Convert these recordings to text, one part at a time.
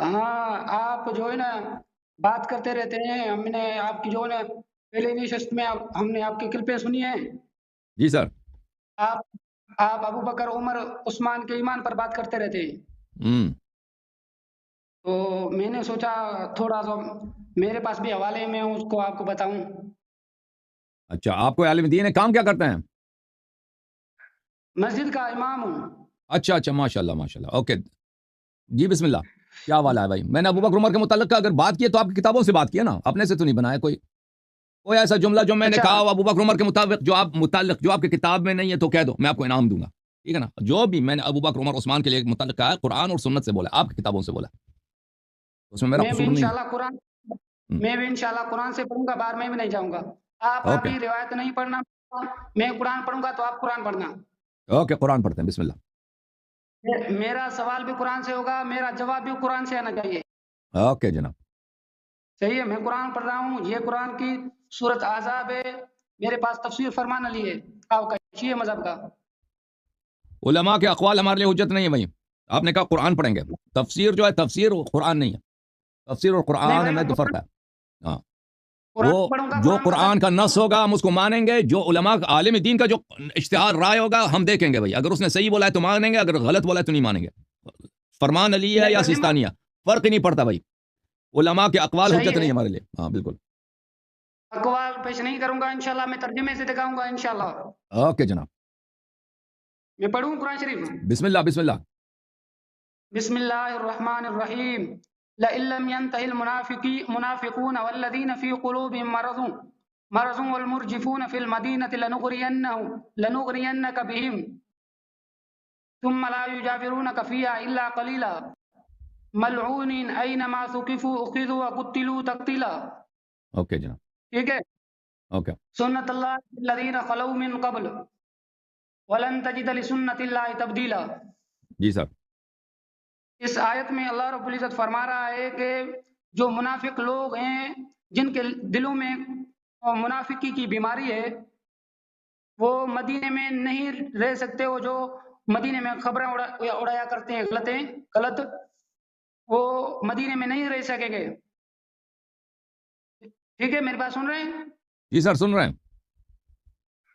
ہاں آپ جو ہے نا بات کرتے رہتے ہیں، ہم نے آپ کی جو ہے نا پہلے نشست میں ہم نے آپ کی کلپیں سنی ہیں. جی سر. آپ ابو بکر عمر عثمان کے ایمان پر بات کرتے رہتے ہیں. ہوں. تو میں نے سوچا تھوڑا سا میرے پاس بھی حوالے ہیں، میں اس کو آپ کو بتاؤں. اچھا، آپ کو عالم دین ہے، کام کیا کرتے ہیں؟ مسجد کا امام ہوں. اچھا اچھا، ماشاء اللہ ماشاء اللہ. اوکے جی، بسم اللہ. کیا والا ہے بھائی؟ میں نے ابو بکر عمر کے متعلق کا اگر بات کی ہے تو آپ کی کتابوں سے بات کی ہے نا، اپنے سے تو نہیں بنایا کوئی ایسا جملہ جو میں نے اچھا کہا ابو بکر عمر کے مطابق جو آپ کی کتاب میں نہیں ہے تو کہہ دو، میں آپ کو انعام دوں گا. ٹھیک ہے نا؟ جو بھی میں نے ابو بکر عمر عثمان کے لیے متعلق کہا ہے، قرآن اور سنت سے بولا، آپ کی کتابوں سے بولا، اس میں میرا میں بھی قصور نہیں ہے. انشاءاللہ قرآن میں بھی انشاءاللہ قرآن سے پڑھوں گا، باہر میں بھی نہیں جاؤں گا. آپ اوکے ابھی روایت نہیں پڑھنا، میں قرآن پڑھوں گا تو آپ قرآن پڑھنا. اوکے، قرآن پڑھتے ہیں، بسم اللہ. میرا سوال بھی قرآن سے ہوگا، میرا جواب بھی قرآن سے آنا چاہیے. اوکے جناب. صحیح ہے، میں قرآن پڑھ رہا ہوں. یہ قرآن کی سورت احزاب ہے. میرے پاس تفسیر فرمان علی ہے آپ کا شیعہ مذہب کا. علماء کے اقوال ہمارے لیے حجت نہیں ہے بھائی. آپ نے کہا قرآن پڑھیں گے، تفسیر جو ہے تفسیر قرآن نہیں ہے، تفسیر اور نہیں قرآن بھائی میں میں تو فرق ہے. ہاں، وہ قرآن پڑھوں گا، جو کا قرآن کا نص ہوگا ہم اس کو مانیں گے، جو علماء عالم دین کا جو اشتہار رائے ہوگا ہم دیکھیں گے بھائی. اگر اس نے صحیح بولا ہے تو مانیں گے، اگر غلط بولا ہے تو نہیں مانیں گے. فرمان علی ہے یا ترجمہ سستانیہ، فرق ہی نہیں پڑتا بھائی. علماء کے اقوال صحیح حجت ہے. نہیں ہمارے لیے. ہاں بالکل. اقوال پیش نہیں کروں گا انشاءاللہ، میں ترجمے سے دکھاؤں گا انشاءاللہ. اوکے جناب. میں پڑھوں قرآن شریف. بسم اللہ بسم اللہ. بسم اللہ الرحمن الرحیم. لئن لم ينتهي المنافقون والذين في قلوبهم مرض والمرجفون في المدينة لنغرينك بهم ثم لا يجاورونك فيها إلا قليلا ملعونين أينما ثقفوا أخذوا وقتلوا تقتيلا. اوکے جناب. ٹھیک ہے. اوکے. سنت اللہ الذین خلو من قبل ولن تجد لسنت اللہ تبدیلا. جی سر. اس آیت میں اللہ رب العزت فرما رہا ہے کہ جو منافق لوگ ہیں، جن کے دلوں میں منافقی کی بیماری ہے، وہ مدینے میں نہیں رہ سکتے. وہ جو مدینے میں خبریں اڑایا کرتے ہیں غلط، وہ مدینے میں نہیں رہ سکیں گے. ٹھیک ہے، میری بات سن رہے ہیں؟ جی سر سن رہے ہیں.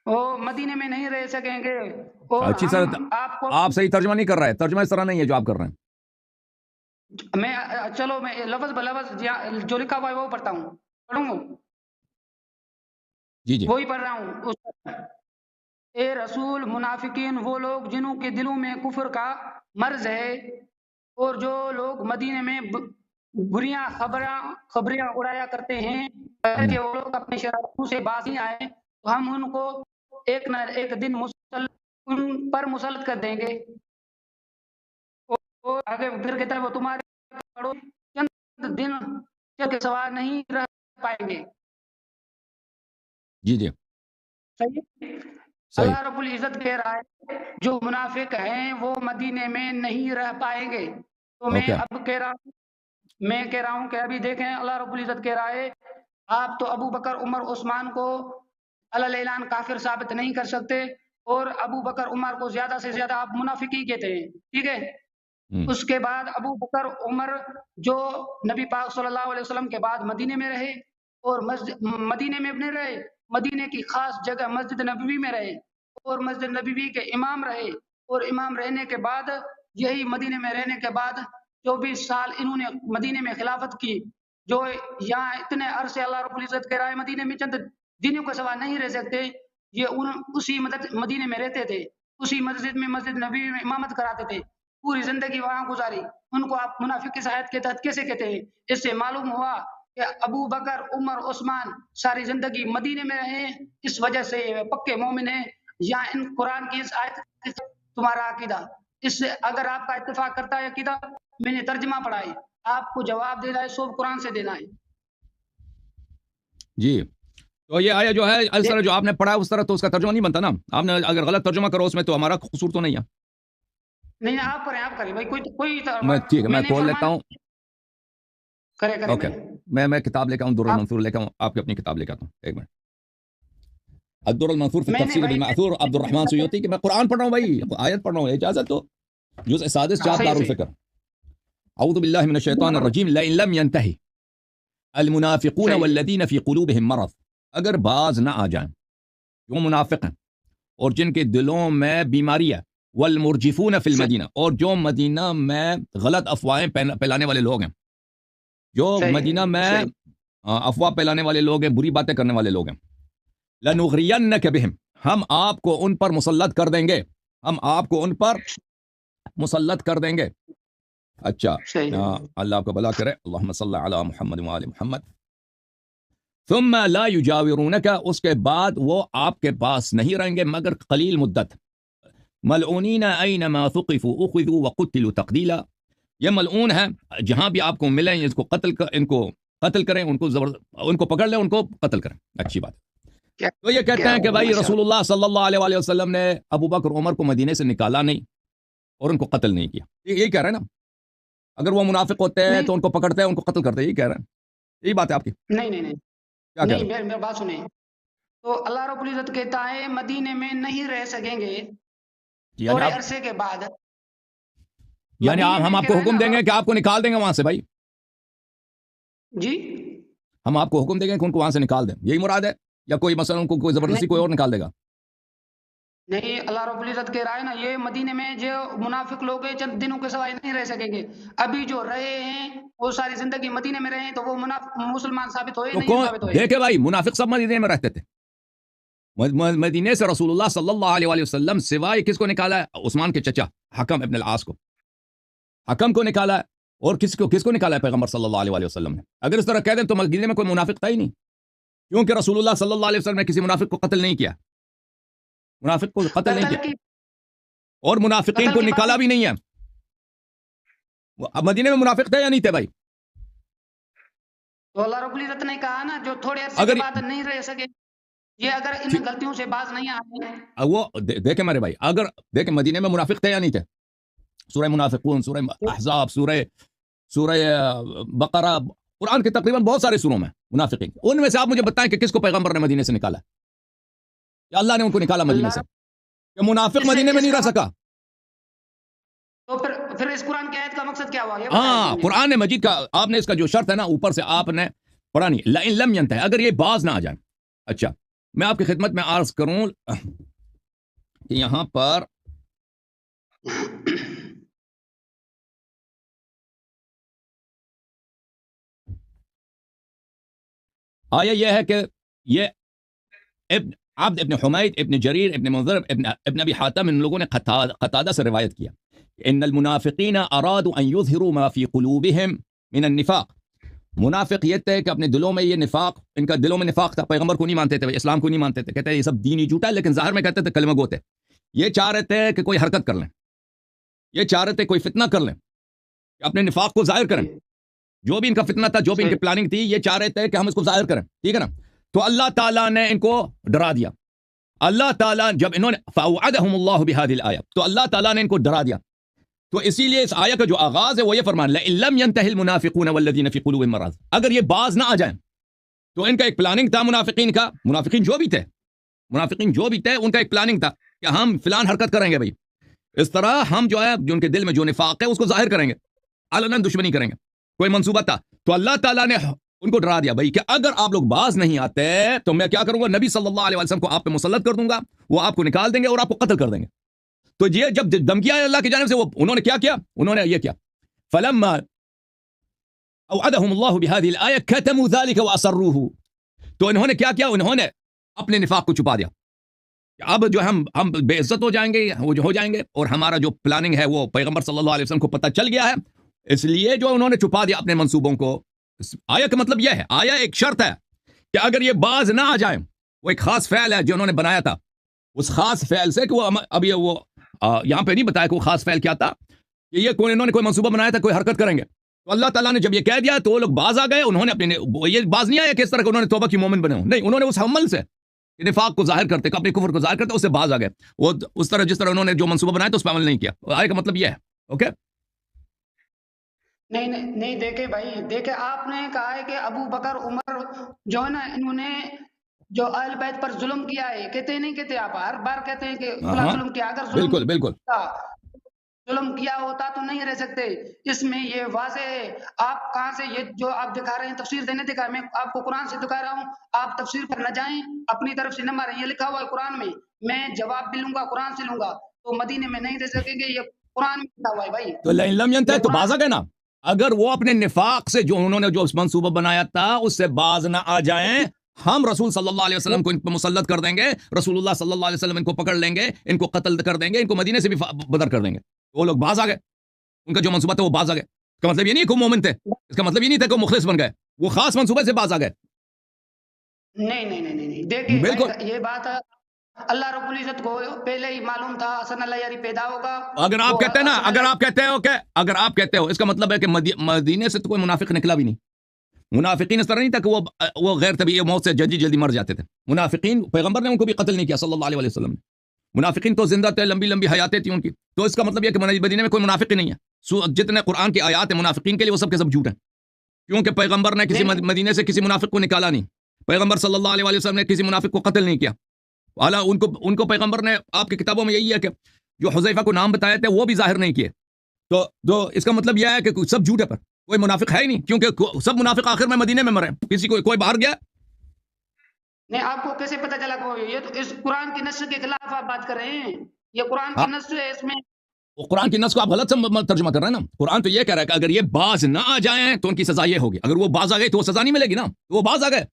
وہ مدینے میں نہیں رہ سکیں گے. اور اچھی سر، ہم آپ کو آپ صحیح ترجمہ نہیں کر رہے، ترجمہ اس طرح نہیں ہے جو آپ کر رہے ہیں. میں چلو میں لفظ بلفظ جو لکھا ہوا ہے وہ پڑھتا ہوں، پڑھوں گا جی جی. وہی پڑھ رہا ہوں. اے رسول، منافقین وہ لوگ جنہوں کے دلوں میں کفر کا مرض ہے، اور جو لوگ مدینے میں بریاں خبریاں اڑایا کرتے ہیں اگر کہ وہ لوگ اپنے شرارتوں سے باز نہیں آئے تو ہم ان کو ایک نہ ایک دن ان پر مسلط کر دیں گے. اور آگے پھر کہتا ہے وہ تمہارے پڑوس چند دن کے سوا نہیں رہ پائیں گے. جی جی. صحیح. صحیح. اللہ رب العزت کہہ رہا ہے جو منافق ہیں وہ مدینے میں نہیں رہ پائیں گے. تو میں اوکے. اب کہہ رہا ہوں کہ ابھی دیکھیں اللہ رب العزت کہہ رہا ہے آپ تو ابو بکر عمر عثمان کو علی اعلان کافر ثابت نہیں کر سکتے، اور ابو بکر عمر کو زیادہ سے زیادہ آپ منافقی کہتے ہیں. ٹھیک ہے. اس کے بعد ابو بکر عمر جو نبی پاک صلی اللہ علیہ وسلم کے بعد مدینے میں رہے، اور مدینے میں اپنے رہے، مدینے کی خاص جگہ مسجد نبوی میں رہے، اور مسجد نبوی کے امام رہے، اور امام رہنے کے بعد یہی مدینے میں رہنے کے بعد 24 سال انہوں نے مدینے میں خلافت کی. جو یہاں اتنے عرصے اللہ رب العزت کہہ رہا ہے مدینے میں چند دنوں کے سوا نہیں رہ سکتے، یہ اسی مدینے میں رہتے تھے، اسی مسجد نبوی میں امامت کراتے تھے، پوری زندگی وہاں گزاری. ان کو آپ منافق کی آیت کے تحت کیسے کہتے ہیں؟ اس سے معلوم ہوا کہ ابو بکر عمر عثمان ساری زندگی مدینے میں رہے، اس وجہ سے پکے مومن ہیں. یا ان قرآن کی اس آیت تمہارا عقیدہ، اس سے اگر آپ کا اتفاق کرتا ہے عقیدہ، میں نے ترجمہ پڑھا ہے، آپ کو جواب دینا ہے سب قرآن سے دینا ہے. جی. تو یہ آیا جو ہے اس طرح جو آپ نے پڑھا اس طرح تو اس کا ترجمہ نہیں بنتا نا. آپ نے اگر غلط ترجمہ کرو اس میں تو ہمارا قصور تو نہیں ہے. نہیں آپ کریں بھائی، کوئی میں ٹھیک ہے، میں کھول لیتا ہوں. کرے اوکے. میں کتاب لے کے آؤں، در المنصور لے کے آؤں، آپ کی اپنی کتاب لے کے آتا ہوں. ایک منٹ. الدر المنصور فی التفسیر بالمأثور عبد الرحمن سیوطی کہ میں قرآن پڑھ رہا ہوں بھائی، آیت پڑھ رہا ہوں، اجازت تو جزء سادس چاپ دارالفکر. اعوذ باللہ من الشیطان الرجیم لئن لم ينتہی المنافقون والذین فی قلوبہم مرض، اگر باز نہ آ جائیں جو منافق ہیں اور جن کے دلوں میں بیماری ہے، والمرجفون فی المدینہ، اور جو مدینہ میں غلط افواہیں پھیلانے والے لوگ ہیں، جو مدینہ میں افواہ پھیلانے والے لوگ ہیں، بری باتیں کرنے والے لوگ ہیں، لنغرینک بہم، ہم آپ کو ان پر مسلط کر دیں گے، ہم آپ کو ان پر مسلط کر دیں گے۔ اچھا، اللہ آپ کو بھلا کرے، اللہم صلی علی محمد و آل محمد۔ ثم لا یجاورونک، اس کے بعد وہ آپ کے پاس نہیں رہیں گے مگر قلیل مدت۔ ملعونین اینما ثقفوا اخذوا وقتلوا تقتیلا، یہ ملعون ہے، جہاں بھی آپ کو ملیں ان کو قتل کریں، ان کو پکڑ لیں، ان کو قتل کریں۔ اچھی بات ہے۔ تو یہ کہتے ہیں کہ بھائی رسول اللہ صلی اللہ علیہ وآلہ وسلم نے ابو بکر عمر کو مدینے سے نکالا نہیں اور ان کو قتل نہیں کیا، یہی کہہ رہے ہیں نا؟ اگر وہ منافق ہوتے ہیں تو ان کو پکڑتے ہیں، ان کو قتل کرتے ہیں، یہی کہہ رہے ہیں، یہی بات ہے آپ کی؟ نہیں، میری بات سنیں۔ تو اللہ رب العزت کہتا ہے مدینے میں نہیں رہ سکیں گے تھوڑے عرصے کے بعد، یعنی ہم آپ کو حکم دیں گے کہ آپ کو نکال دیں گے وہاں سے؟ بھائی جی، ہم آپ کو حکم دیں گے کہ ان کو وہاں سے نکال دیں، یہی مراد ہے؟ یا کوئی مثلا ان کو کوئی زبردستی کوئی اور نکال دے گا؟ نہیں، اللہ رب العزت کہہ رہا ہے نا، یہ مدینے میں جو منافق لوگ ہیں چند دنوں کے سوائے نہیں رہ سکیں گے۔ ابھی جو رہے ہیں وہ ساری زندگی مدینے میں رہے ہیں تو وہ مسلمان ثابت ہوئے نہیں ثابت ہوئے؟ دیکھیں بھائی، منافق سب مدینے میں رہتے تھے، مدینے سے رسول اللہ صلی اللہ علیہ وآلہ وسلم سوائے کس کو نکالا ہے؟ عثمان کے چچا حکم ابن العاص کو، حکم کو نکالا ہے، اور کس کو نکالا ہے؟ پیغمبر صلی اللہ علیہ وآلہ وسلم نے۔ اگر اس طرح کہہ دیں تو مدینے میں کوئی منافق تھا ہی نہیں، کیونکہ رسول اللہ صلی اللہ علیہ وسلم نے کسی منافق کو قتل نہیں کیا، منافق کو قتل نہیں کیا، اور منافقین کو نکالا بھی نہیں ہے۔ مدینے میں منافق تھے یا نہیں تھے بھائی؟ تو اللہ رب العزت نے کہا نا جو تھوڑے عرصے کے بعد نہیں رہ سکے، یہ اگر ان غلطیوں سے باز نہیں آئے۔ وہ دیکھیں میرے بھائی، اگر دیکھیں مدینے میں منافق تھے یا نہیں تھے؟ سورہ منافقون، سورہ احزاب، سورہ بقرہ، قرآن کے تقریباً بہت سارے سوروں میں منافقین، ان میں سے آپ مجھے بتائیں کہ کس کو پیغمبر نے مدینے سے نکالا، یا اللہ نے ان کو نکالا مدینے سے؟ کہ منافق مدینے میں نہیں رہ سکا؟ تو پھر اس قرآن کی آیت کا مقصد کیا ہوا؟ ہاں، قرآن مجید کا آپ نے اس کا جو شرط ہے نا اوپر سے آپ نے پڑھا نہیں، لئن لم ينتہی، اگر یہ باز نہ آ جائیں۔ اچھا، میں آپ کی خدمت میں عرض کروں کہ یہاں پر آیا یہ ہے کہ یہ عبد ابن حمید، ابن جریر، ابن منذر، ابن ابی حاتم، ان لوگوں نے قتادہ سے روایت کیا ان المنافقین ارادوا ان یظہروا ما فی قلوبہم من النفاق، منافق یہ تھے کہ اپنے دلوں میں یہ نفاق، ان کا دلوں میں نفاق تھا، پیغمبر کو نہیں مانتے تھے، اسلام کو نہیں مانتے تھے، کہتے ہیں یہ سب دینی جھوٹا ہے، لیکن ظاہر میں کہتے تھے کلمہ گو تھے، یہ چاہ رہے تھے کہ کوئی حرکت کر لیں، یہ چاہ رہے تھے کوئی فتنہ کر لیں، اپنے نفاق کو ظاہر کریں، جو بھی ان کا فتنہ تھا، جو بھی ان کی پلاننگ تھی، یہ چاہ رہے تھے کہ ہم اس کو ظاہر کریں، ٹھیک ہے نا؟ تو اللہ تعالیٰ نے ان کو ڈرا دیا، اللہ تعالیٰ جب انہوں نے فَأَوْعَدَهُمُ اللَّهُ بِهَذِهِ الْآيَةِ، تو اللہ تعالیٰ نے ان کو ڈرا دیا، تو اسی لیے اس آیت کا جو آغاز ہے وہ یہ فرمان لَإِن لَمْ يَنْتَهِ الْمُنَافِقُونَ وَالَّذِينَ فِي قُلُوبِهِم مَرَضٌ، اگر یہ باز نہ آ جائیں، تو ان کا ایک پلاننگ تھا منافقین کا، منافقین جو بھی تھے ان کا ایک پلاننگ تھا کہ ہم فلان حرکت کریں گے، بھائی اس طرح ہم جو ہے جو ان کے دل میں جو نفاق ہے اس کو ظاہر کریں گے، علنا دشمنی کریں گے، کوئی منصوبہ تھا، تو اللہ تعالیٰ نے ان کو ڈرا دیا بھائی کہ اگر آپ لوگ باز نہیں آتے تو میں کیا کروں گا، نبی صلی اللہ علیہ وسلم کو آپ پہ مسلط کر دوں گا، وہ آپ کو نکال دیں گے اور آپ کو قتل کر دیں گے۔ تو یہ جب دھمکی آئی اللہ کی جانب سے، انہوں نے کیا انہوں نے یہ کیا، فلما اوعدهم الله بهذه الآية كتموا ذلك وأسروه، تو انہوں نے کیا انہوں نے اپنے نفاق کو چھپا دیا، اب جو ہم بے عزت ہو جائیں گے، وہ جو ہو جائیں گے، اور ہمارا جو پلاننگ ہے وہ پیغمبر صلی اللہ علیہ وسلم کو پتہ چل گیا ہے، اس لیے جو انہوں نے چھپا دیا اپنے منصوبوں کو۔ آیا کا مطلب یہ ہے، آیا ایک شرط ہے کہ اگر یہ باز نہ آ جائیں، وہ ایک خاص فعل ہے جو انہوں نے بنایا تھا، اس خاص فعل سے کہ وہ اب یہ وہ یہاں پہ نہیں بتایا کہ وہ خاص فعل کیا تھا، کہ یہ انہوں نے کوئی منصوبہ بنایا تھا، کوئی حرکت کریں گے، تو اللہ تعالیٰ نے جب یہ کہہ دیا تو وہ لوگ باز آ گئے، انہوں نے اپنے یہ باز نہیں آیا کہ اس طرح کہ انہوں نے توبہ کی مومن بنے ہوں، نہیں، انہوں نے اس عمل سے نفاق کو ظاہر کرتے، اپنے کفر کو ظاہر کرتے، اس سے باز آ گئے، وہ اس طرح جس طرح انہوں نے جو منصوبہ بنایا تو اس پہ عمل نہیں کیا۔ آئے کا مطلب یہ ہے، اوکے؟ نہیں، دیکھیں بھائی، دیکھیں آپ نے کہا ہے کہ ابو بکر عمر جو ہے نا انہوں نے جو اہل بیت پر ظلم کیا ہے، کہتے نہیں کہتے، آپ ہر بار کہتے ہیں کہ فلاں ظلم کیا، اگر ظلم بالکل ظلم کیا ہوتا تو نہیں رہ سکتے. اس میں یہ واضح ہے. آپ کہاں سے یہ جو آپ دکھا رہے ہیں تفسیر دینے دکھا، میں آپ کو قرآن سے دکھا رہا ہوں. آپ تفسیر پر نہ جائیں، اپنی طرف سے نہ ماریں. یہ لکھا ہوا ہے قرآن میں، میں جواب بھی لوں گا قرآن سے لوں گا. تو مدینے میں نہیں رہ سکیں گے، یہ قرآن میں لکھا ہوا ہے بھائی. تو لئن لم ينتهي تو باز آ گئے نا. اگر وہ اپنے نفاق سے جو انہوں نے جو منصوبہ بنایا تھا اس سے باز نہ آ جائیں، ہم رسول صلی اللہ علیہ وسلم کو ان پر مسلط کر دیں گے. رسول اللہ صلی اللہ علیہ وسلم ان کو پکڑ لیں گے، ان کو قتل کر دیں گے، ان کو مدینے سے بھی بدر کر دیں گے. وہ لوگ باز آ گئے، ان کا جو منصوبہ تھا وہ باز آ گئے. اس کا مطلب یہ نہیں کہ وہ مومن تھے، اس کا مطلب یہ نہیں تھا کہ وہ مخلص بن گئے، وہ خاص منصوبے سے باز آ گئے. نہیں دیکھیں بالکل. یہ بات اللہ رب العزت کو پہلے ہی معلوم تھا حسن اللہ یاری پیدا ہوگا. اگر آپ کہتے ہیں نا، اگر آپ کہتے ہو اس کا مطلب ہے کہ مدینے سے تو کوئی منافق نکلا بھی نہیں. منافقین اس طرح نہیں تھا کہ وہ غیر طبیعی موت سے جلدی مر جاتے تھے. منافقین پیغمبر نے ان کو بھی قتل نہیں کیا صلی اللہ علیہ وسلم نے. منافقین تو زندہ تھے، لمبی حیاتیں تھیں ان کی. تو اس کا مطلب یہ کہ مدینے میں کوئی منافق نہیں ہے. جتنے قرآن کی آیات ہیں منافقین کے لیے وہ سب کے سب جھوٹ ہیں، کیونکہ پیغمبر نے کسی مدینے سے کسی منافق کو نکالا نہیں. پیغمبر صلی اللہ علیہ وسلم نے کسی منافق کو قتل نہیں کیا. حالا ان کو پیغمبر نے آپ کی کتابوں میں یہی ہے کہ جو حذیفہ کو نام بتائے تھے وہ بھی ظاہر نہیں کیے. تو اس کا مطلب یہ ہے کہ سب جھوٹ ہے، پر کوئی منافق ہے ہی نہیں، کیونکہ سب منافق آخر میں مدینے میں مرے. کسی کوئی باہر گیا نہیں. آپ کو کیسے پتہ چلا کہ یہ تو اس قرآن کی نص کے خلاف آپ بات کر رہے ہیں. یہ قرآن کی نص ہے، اس میں قرآن کی نص کو آپ غلط ترجمہ کر رہے ہیں نا. قرآن تو یہ کہہ رہا ہے کہ اگر یہ باز نہ آ جائیں تو ان کی سزا یہ ہوگی. اگر وہ باز آ گئے تو وہ سزا نہیں ملے گی نا، وہ باز آ گئے.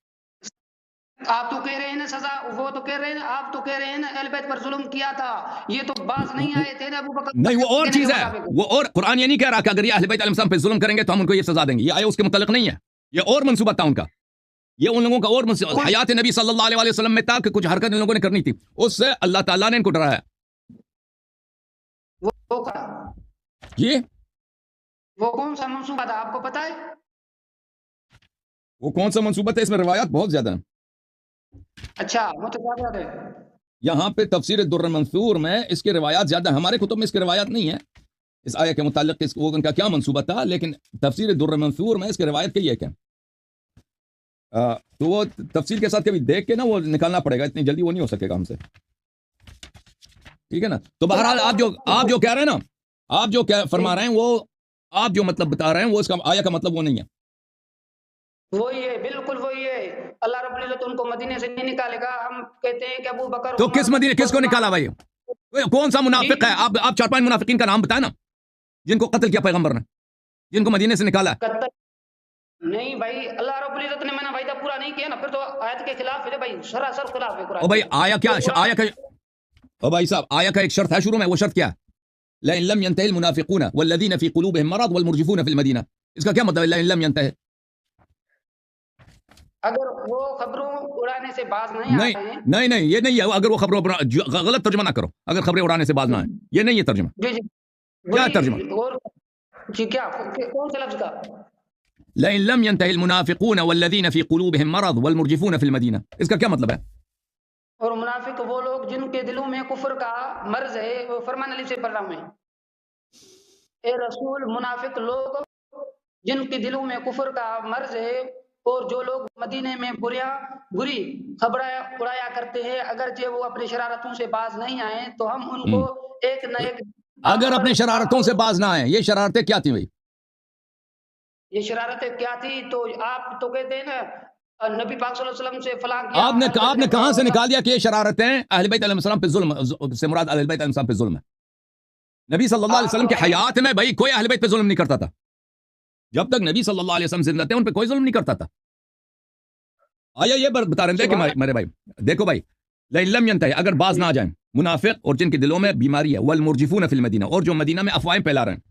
آپ تو کہہ رہے ہیں نا سزا، وہ تو کہہ رہے ہیں، آپ تو کہہ رہے ہیں نا اہل بیت پر ظلم کیا تھا. یہ تو باز نہیں آئے تھے نا ابو بکر. نہیں، وہ اور چیز ہے. وہ اور قرآن یہ نہیں کہہ رہا کہ اگر یہ اہل بیت علیہ السلام پہ ظلم کریں گے تو ہم ان کو یہ سزا دیں گے. یہ آیا اس کے متعلق نہیں ہے. یہ اور منصوبہ تھا ان کا. یہ ان لوگوں کا اور حیات نبی صلی اللہ علیہ وسلم میں تھا کہ کچھ حرکت ان لوگوں نے کرنی تھی، اس سے اللہ تعالیٰ نے ان کو ڈرایا. جی وہ کون سا منصوبہ تھا آپ کو پتا ہے؟ وہ کون سا منصوبہ تھا؟ اس میں روایات بہت زیادہ ہیں. اچھا متفاوت ہے. یہاں پہ تفسیر در منصور میں اس کی روایات زیادہ ہیں. ہمارے کتب میں اس کی روایات نہیں ہے اس آیت کے متعلق ان کا کیا منصوبہ تھا، لیکن تفسیر در منصور میں اس کی روایت کی ہے کہ تو وہ تفسیر کے ساتھ کبھی دیکھ کے نا وہ نکالنا پڑے گا، اتنی جلدی وہ نہیں ہو سکے گا ہم سے. ٹھیک ہے نا. تو بہرحال آپ جو کہہ رہے ہیں نا، آپ جو فرما رہے ہیں وہ آپ جو مطلب بتا رہے ہیں وہ اس کا آیا کا مطلب وہ نہیں ہے. وہی ہے، بالکل وہی ہے. اللہ رب العزت ان کو مدینے سے نہیں نکالے گا. ہم کہتے ہیں کہ ابو بکر تو کس مدینے کس کو نکالا بھائی؟ کون سا منافق ہے؟ آپ 4-5 منافقین کا نام بتائیں نا جن کو قتل کیا پیغمبر نے، جن کو مدینے سے نکالا. نہیں بھائی، اللہ رب العزت نے میں نے وعدہ پورا نہیں کیا نا، پھر تو آیت کے خلاف ہے بھائی، سراسر خلاف ہے قرآن. او بھائی آیا کیا آیا کا او بھائی صاحب آیا کا ایک شرط ہے شروع میں، وہ شرط کیا ہے؟ لئن لم ينتهي المنافقون والذين في قلوبهم مرض والمرجفون في المدينة. اس کا کیا مطلب ہے لئن لم ينتهي؟ اگر وہ خبروں اڑانے سے باز نہیں آتے ہیں. نہیں یہ نہیں ہے. اگر وہ خبروں غلط ترجمہ نہ کرو، اگر خبریں اڑانے سے باز نہ آئیں، یہ نہیں ہے ترجمہ. جی کیا ترجمہ؟ جی کیا کون سے لفظ کا؟ لئن لم ينتهي المنافقون والذين في قلوبهم مرض والمرجفون في المدينة. اس کا کیا مطلب ہے؟ اور منافق وہ لوگ جن کے دلوں میں کفر کا مرض ہے. وہ فرمان علی سے پڑھ رہا ہوں میں. اے رسول، منافق لوگ جن کے دلوں میں کفر کا مرض ہے اور جو لوگ مدینے میں بری خبریں اڑایا کرتے ہیں، اگرچہ وہ اپنی شرارتوں سے باز نہیں آئیں تو ہم ان کو ایک نہ ایک. اگر اپنی شرارتوں سے باز نہ آئیں، یہ شرارتیں کیا تھیں بھائی؟ یہ شرارتیں کیا تھی؟ تو آپ تو کہتے ہیں نا نبی پاک صلی اللہ علیہ وسلم سے فلاں کیا. آپ نے کہاں سے نکال دیا کہ یہ شرارتیں اہل بیت علیہ السلام پہ ظلم سے مراد اہل بیت علیہ السلام پہ ظلم ہے؟ نبی صلی اللہ علیہ وسلم کے حیات میں بھائی کوئی اہل بیت پہ ظلم نہیں کرتا تھا. جب تک نبی صلی اللہ علیہ وسلم زندہ تھے ان پہ کوئی ظلم نہیں کرتا تھا. آیا یہ بتا رہے تھے کہ میرے بھائی دیکھو بھائی، لئن لم ينتهي اگر باز نہ آ جائیں منافق اور جن کے دلوں میں بیماری ہے، والمرجفون فی المدینہ اور جو مدینہ میں افواہیں پھیلا رہے ہیں.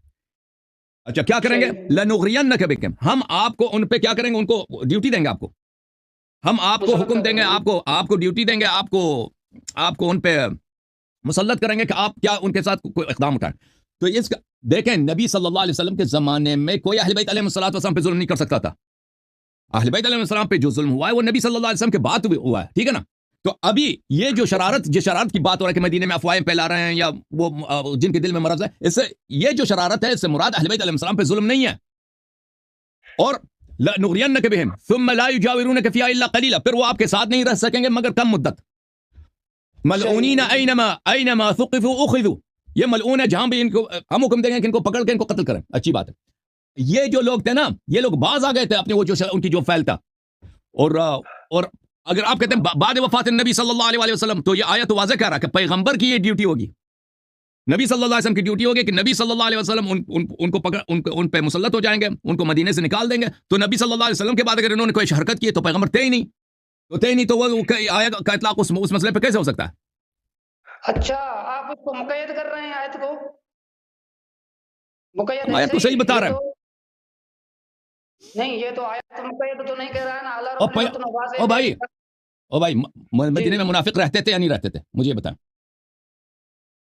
اچھا کیا کریں گے؟ لنغرینک بکم، ہم آپ کو ان پہ کیا کریں گے؟ ان کو ڈیوٹی دیں گے. ہم آپ کو حکم دیں گے، آپ کو ڈیوٹی دیں گے، آپ کو ان پہ مسلط کریں گے کہ آپ کیا ان کے ساتھ کوئی اقدام اٹھائیں. تو اس کا دیکھیں نبی صلی اللہ علیہ وسلم کے زمانے میں کوئی اہل بیت علیہ السلام پہ ظلم نہیں کر سکتا تھا. اہل بیت علیہ السلام پہ جو ظلم ہوا ہے وہ نبی صلی اللہ علیہ وسلم کے بعد ہوا ہے. ٹھیک ہے نا. تو ابھی یہ جو شرارت کی بات ہو رہا ہے کہ مدینے میں افواہیں پھیلا رہے ہیں یا وہ جن کے دل میں مرض ہے، اس سے یہ جو شرارت ہے اس سے مراد اہل بیت علیہ السلام پہ ظلم نہیں ہے. اور لنغرینک بہم ثم لا یجاورونک فیہا الا قلیلا، پھر وہ آپ کے ساتھ نہیں رہ سکیں گے مگر کم مدت. ملعونین اینما ثقفوا اخذوا، یہ ملعون ہے، جہاں بھی ان کو ہم حکم دیں گے کہ ان کو پکڑ کے ان کو قتل کریں. اچھی بات ہے. یہ جو لوگ تھے نا، یہ لوگ باز آ گئے تھے اپنے وہ جو ان کی جو پھیلتا. اور اگر آپ کہتے ہیں بعد وفات نبی صلی اللہ علیہ وسلم، تو یہ آیت واضح کہہ رہا کہ پیغمبر کی یہ ڈیوٹی ہوگی، نبی صلی اللہ علیہ وسلم کی ڈیوٹی ہوگی کہ نبی صلی اللہ علیہ وسلم ان کو پکڑ ان پہ مسلط ہو جائیں گے، ان کو مدینے سے نکال دیں گے. تو نبی صلی اللہ علیہ وسلم کے بعد اگر انہوں نے کوئی حرکت کی تو پیغمبر تھے ہی نہیں، تو وہ آیت کا اطلاق اس مسئلے پہ کیسے ہو سکتا ہے؟ اچھا، آپ اس کو مقید کر رہے ہیں آیت کو؟ مقید آیت کو صحیح بتا رہے ہیں. نہیں، یہ تو آیت مقید تو نہیں کہہ رہا ہے نا. اللہ رب العزت نے واضح او بھائی مدینے میں منافق رہتے تھے یا نہیں رہتے تھے؟ مجھے یہ بتائیں.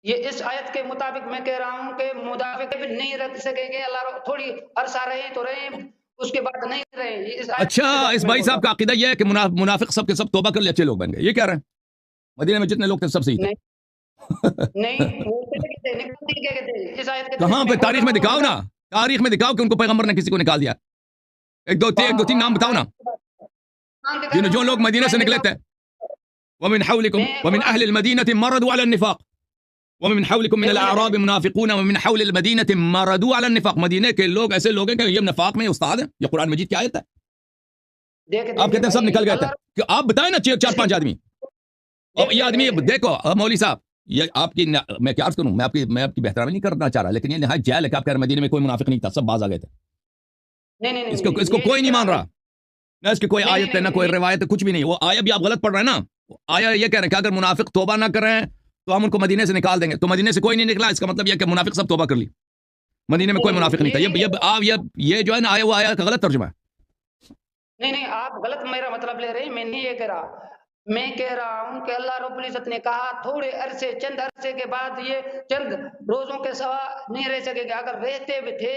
یہ اس آیت کے مطابق میں کہہ رہا ہوں کہ منافق بھی نہیں رہ سکیں گے. اللہ تھوڑی عرصہ رہے تو رہے، اس کے بعد نہیں رہے. اچھا، اس بھائی صاحب کا عقیدہ یہ ہے کہ منافق سب کے سب توبہ کر لے اچھے لوگ بن گئے، یہ کہہ رہے ہیں مدینے میں جتنے لوگ تھے سب صحیح تھے؟ نہیں، کہاں پہ تاریخ میں دکھاؤ نا، تاریخ میں دکھاؤ کہ ان کو پیغمبر نے کسی کو نکال دیا. ایک دو تین نام بتاؤ نا جو لوگ مدینہ سے نکلے تھے. ومن حولكم ومن اهل المدينه مرضوا على النفاق ومن حولكم من الاعراب منافقون ومن حول المدينه مرضوا على النفاق. مدینے کے لوگ ایسے لوگ ہیں کہ یہ نفاق میں استاد ہیں. یہ قرآن مجید کی آیت ہے. آپ کہتے ہیں سب نکل گئے تھے، کہ آپ بتائیں نا 4-5 آدمی. اور یہ آدمی دیکھو مولوی صاحب، یہ آپ کی میں کیا عرض کروں، میں آپ کی بہترامی نہیں کرنا چاہ رہا، لیکن یہ نہایت جہل ہے کہ آپ کہہ رہے مدینے میں کوئی منافق نہیں تھا، سب باز آ گئے تھے. اس کو کوئی نہیں مان رہا، نہ اس کی کوئی آیت ہے نہ کوئی روایت ہے، کچھ بھی نہیں. وہ آیا بھی آپ غلط پڑھ رہے ہیں نا. آیا یہ کہہ رہے ہیں کہ اگر منافق توبہ نہ کریں تو ہم ان کو مدینے سے نکال دیں گے. تو مدینے سے کوئی نہیں نکلا، اس کا مطلب یہ کہ منافق سب توبہ کر لی، مدینے میں کوئی منافق نہیں تھا. یہ جو ہے نا آیا وہ آیا کا غلط ترجمہ ہے. نہیں، آپ غلط میرا مطلب لے رہے ہیں. میں نہیں یہ کہہ رہا، میں کہہ رہا ہوں کہ اللہ رب العزت نے کہا تھوڑے عرصے، چند عرصے کے بعد یہ چند روزوں کے سوا نہیں رہ سکے گا. اگر رہتے بھی تھے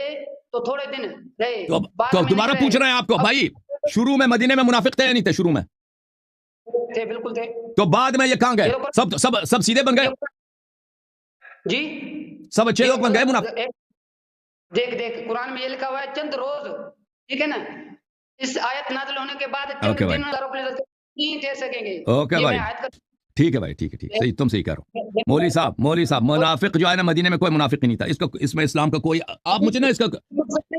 تو تھوڑے دن رہے. تو دوبارہ پوچھ رہے ہیں آپ کو بھائی، شروع میں مدینے میں منافق تھے یا نہیں تھے؟ شروع میں تھے، بالکل تھے. تو بعد میں یہ کہاں گئے؟ سب سیدھے بن گئے جی، سب اچھے لوگ بن گئے منافق. دیکھ قرآن میں یہ لکھا ہوا ہے چند روز، ٹھیک ہے نا. اس آیت نازل ہونے کے بعد چند دن اللہ رب العزت نہیں دے سکیں گے. اوکے بھائی، ٹھیک ہے بھائی، ٹھیک ہے صحیح، تم صحیح کہہ رہے ہو. مولوی صاحب منافق جو ہے نا مدینے میں کوئی منافق نہیں تھا. اس میں اسلام کا کوئی، آپ مجھے نا اس کا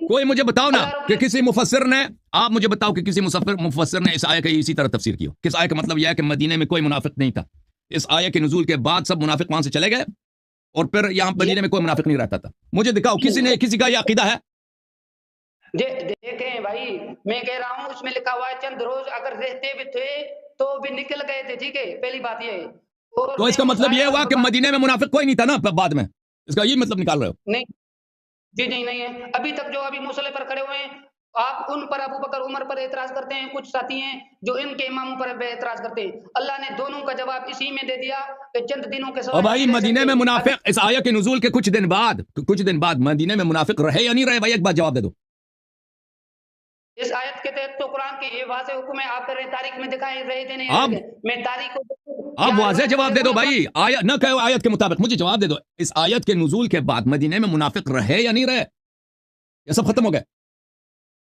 کوئی مجھے بتاؤ نا کہ کسی مفسر نے، آپ مجھے بتاؤ کہ کسی مفسر نے اس آیت کا اسی طرح تفسیر کی ہو. کس آیت کا مطلب یہ ہے کہ مدینے میں کوئی منافق نہیں تھا، اس آیت کے نزول کے بعد سب منافق وہاں سے چلے گئے اور پھر یہاں مدینے میں کوئی منافق نہیں رہتا تھا. مجھے دکھاؤ کسی کا یہ عقیدہ ہے. دیکھیں بھائی، میں کہہ رہا ہوں اس میں لکھا ہوا ہے چند روز اگر رہتے بھی تھے تو بھی نکل گئے تھے. ٹھیک ہے، پہلی بات یہ ہے. تو اس کا مطلب یہ ہوا کہ مدینے میں منافق کوئی نہیں تھا نا بعد میں، اس کا یہ مطلب نکال رہے ہو؟ نہیں جی، نہیں ہے. ابھی تک جو ابھی مصلی پر کھڑے ہوئے ہیں، آپ ان پر ابو بکر عمر پر اعتراض کرتے ہیں. کچھ ساتھی ہیں جو ان کے اماموں پر اعتراض کرتے ہیں. اللہ نے دونوں کا جواب اسی میں دے دیا کہ چند دنوں کے سوا. بھائی مدینے میں منافق اس آیت کے نزول کے کچھ دن بعد مدینے میں منافق رہے یا نہیں رہے؟ بھائی ایک بات جواب دے دو. اس آیت کے تحت تو قرآن کی یہ واضح حکم ہے. آپ کر رہے تاریخ میں دکھائے رہے تھے نہیں، میں تاریخ کو آپ واضح جواب دے دو بھائی. آیت نہ کہو آیت کے مطابق، مجھے جواب دے دو. اس آیت کے نزول کے بعد مدینے میں منافق رہے یا نہیں رہے؟ یہ سب ختم ہو گئے.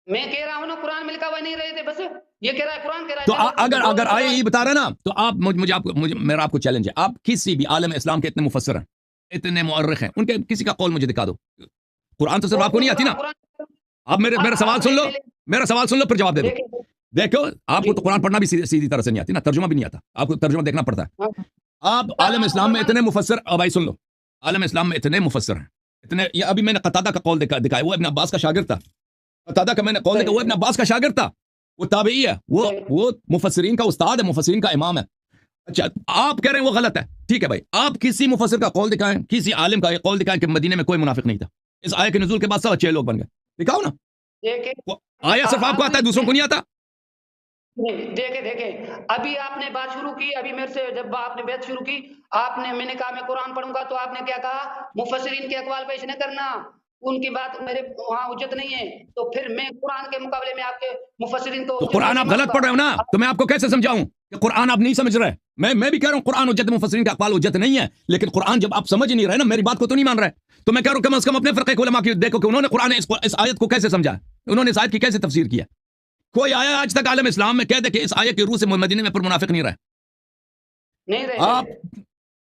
میں کہہ رہا ہوں نا قرآن میں لکھا ہوا نہیں رہے تھے، بس یہ کہہ رہا ہے قرآن کہہ رہا تو ہے. اگر آئے یہ بتا رہا ہے نا، تو آپ میرا آپ کو چیلنج ہے، آپ کسی بھی عالم اسلام کے اتنے مفسر ہیں، اتنے مؤرخ ہیں، ان کے کسی کا قول مجھے دکھا دو. قرآن تو صرف آپ کو نہیں آتی نا. آپ میرا سوال سن لو پھر جواب دے دو. دیکھو آپ کو تو قرآن پڑھنا بھی سیدھی طرح سے نہیں آتی نا، ترجمہ بھی نہیں آتا، آپ کو ترجمہ دیکھنا پڑتا ہے. آپ عالم اسلام میں اتنے مفسر، بھائی سن لو، عالم اسلام میں اتنے مفسر ہیں، اتنے. یہ ابھی میں نے قتادہ کا قول دکھایا، وہ ابن عباس کا شاگرد تھا. قتادہ کا میں نے قول دیکھا، وہ ابن عباس کا شاگرد تھا، وہ تابعی ہے، وہ مفسرین کا استاد ہے، مفسرین کا امام ہے. اچھا آپ کہہ رہے ہیں وہ غلط ہے، ٹھیک ہے بھائی، آپ کسی مفسر کا قول دکھائیں، کسی عالم کا یہ قول دکھائیں کہ مدینے میں کوئی منافق نہیں تھا. اس آیت کے نزول کے بعد سب اچھے لوگ بن گئے، دکھاؤ نا. آیا صرف آپ کو آتا ہے، دوسروں کو نہیں آتا. دیکھیں ابھی آپ نے بات شروع کی، ابھی میرے سے جب آپ نے بات شروع کی، میں نے کہا میں قرآن پڑھوں گا، تو آپ نے کیا کہا؟ مفسرین کے اقوال پیش نہ کرنا، ان کی بات میرے وہاں حجت نہیں ہے. تو پھر میں قرآن کے مقابلے میں آپ کے مفسرین کو، تو قرآن آپ غلط پڑھ رہے ہو نا، تو میں آپ کو کیسے سمجھاؤں کہ قرآن آپ نہیں سمجھ رہے؟ میں بھی کہہ رہا ہوں قرآن حجت، مفسرین کے اقوال حجت نہیں ہے، لیکن قرآن جب آپ سمجھ نہیں رہے نا، میری بات کو تو نہیں مان رہے، تو میں کہہ رہا ہوں کم از کم اپنے فرقے علماء کی دیکھو کہ انہوں نے قرآن اس آیت کو کیسے سمجھا، انہوں نے اس آیت کی کیسے تفسیر کیا. کوئی آیا آج تک عالم اسلام میں کہہ دے کہ اس آیت کی روح سے مدینے میں پر منافق نہیں رہے؟ نہیں رہے.